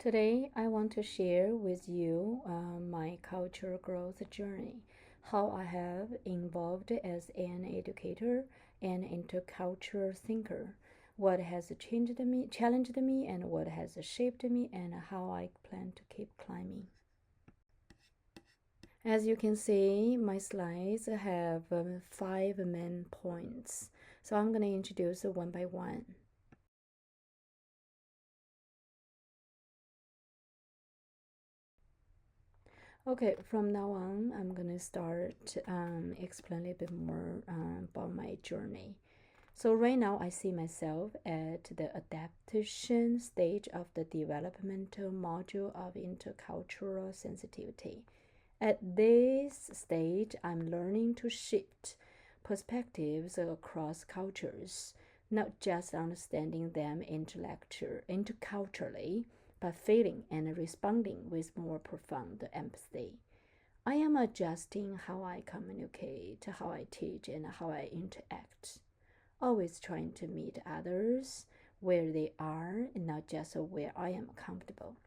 Today, I want to share with you my cultural growth journey, how I have involved as an educator and intercultural thinker, what has challenged me, and what has shaped me, and how I plan to keep climbing. As you can see, my slides have 5 main points, so I'm going to introduce one by one. Okay, from now on, I'm gonna start explain a little bit more about my journey. So right now, I see myself at the adaptation stage of the developmental module of intercultural sensitivity. At this stage, I'm learning to shift perspectives across cultures, not just understanding them interculturally, but feeling and responding with more profound empathy. I am adjusting how I communicate, how I teach, and how I interact, always trying to meet others where they are and not just where I am comfortable.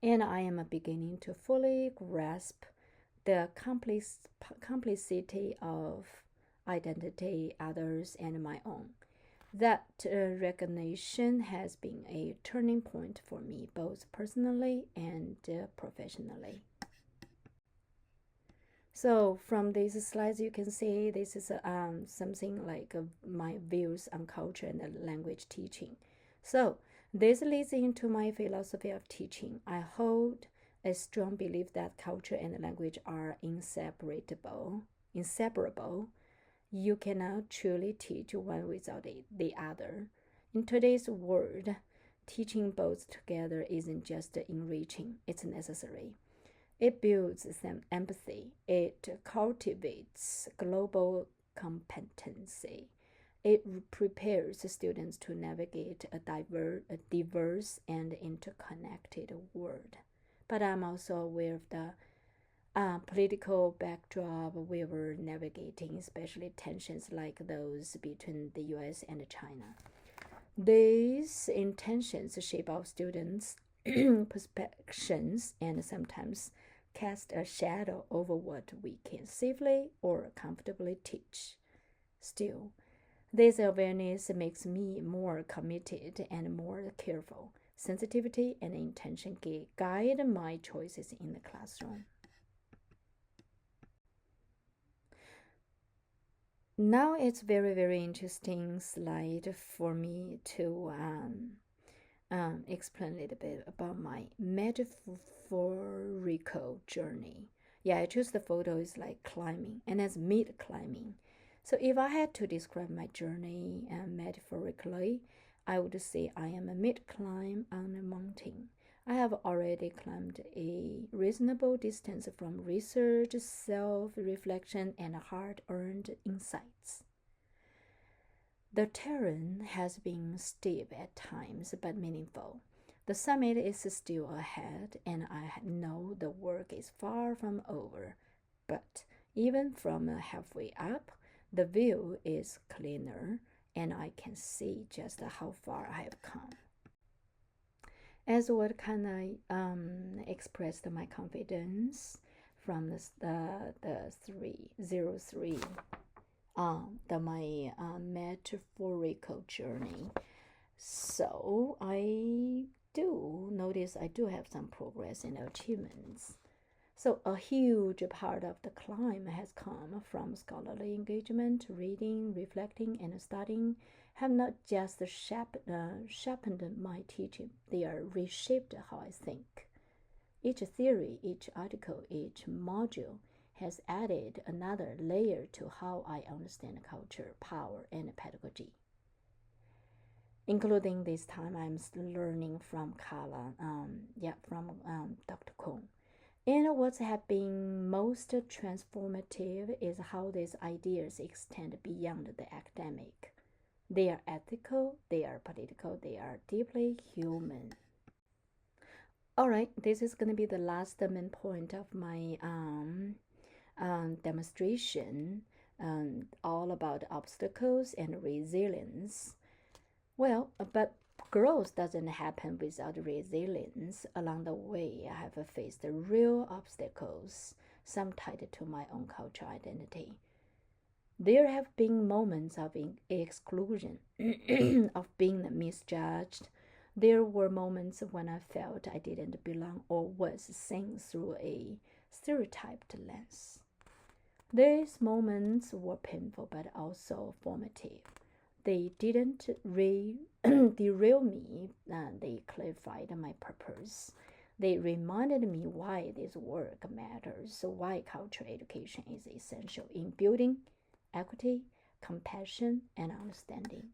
And I am beginning to fully grasp the complexity of identity, others, and my own. That recognition has been a turning point for me, both personally and professionally. So from these slides, you can see this is something like my views on culture and language teaching. So this leads into my philosophy of teaching. I hold a strong belief that culture and language are inseparable. You cannot truly teach one without the other. In today's world, teaching both together isn't just enriching, it's necessary. It builds some empathy, it cultivates global competency, it prepares students to navigate a diverse and interconnected world. But I'm also aware of the political backdrop we were navigating, especially tensions like those between the US and China. These intentions shape our students' perceptions and sometimes cast a shadow over what we can safely or comfortably teach. Still, this awareness makes me more committed and more careful. Sensitivity and intention guide my choices in the classroom. Now it's very interesting slide for me to explain a little bit about my metaphorical journey. Yeah, I choose the photo is like climbing and as mid climbing. So if I had to describe my journey metaphorically, I would say I am a mid climb on a mountain. I have already climbed a reasonable distance from research, self-reflection, and hard-earned insights. The terrain has been steep at times, but meaningful. The summit is still ahead, and I know the work is far from over. But even from halfway up, the view is cleaner, and I can see just how far I have come. As what can I express my confidence from the 303 my metaphorical journey. So I do notice I do have some progress and achievements. So a huge part of the climb has come from scholarly engagement, reading, reflecting, and studying have not just sharpened my teaching, they are reshaped how I think. Each theory, each article, each module has added another layer to how I understand culture, power, and pedagogy. Including this time, I'm learning from CARLA, from Dr. Kong. And what has been most transformative is how these ideas extend beyond the academic. They are ethical, they are political, they are deeply human. Alright, this is going to be the last main point of my demonstration, all about obstacles and resilience. Well, but Growth doesn't happen without resilience. Along the way, I have faced real obstacles, some tied to my own cultural identity. There have been moments of exclusion, of being misjudged. There were moments when I felt I didn't belong or was seen through a stereotyped lens. These moments were painful but also formative. They didn't derail me, they clarified my purpose. They reminded me why this work matters, why cultural education is essential in building equity, compassion, and understanding.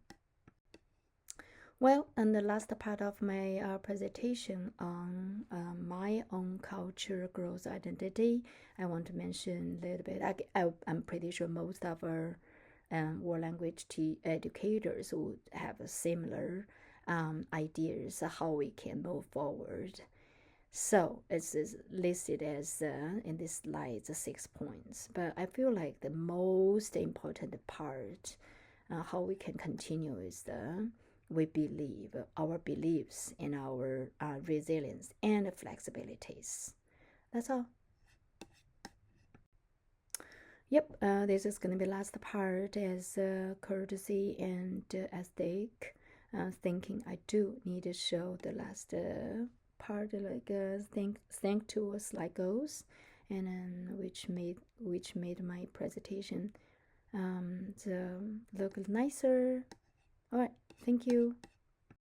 Well, and the last part of my presentation on my own culture, growth, identity, I want to mention a little bit. I'm pretty sure most of our world language educators would have similar ideas how we can move forward. So it's listed as in this slide 6 points, but I feel like the most important part, how we can continue, is we believe our beliefs in our resilience and flexibilities. That's all. Yep, this is going to be last part as courtesy and aesthetic thinking. I do need to show the last part, like think to a slide goals, and then which made my presentation look nicer. All right, thank you.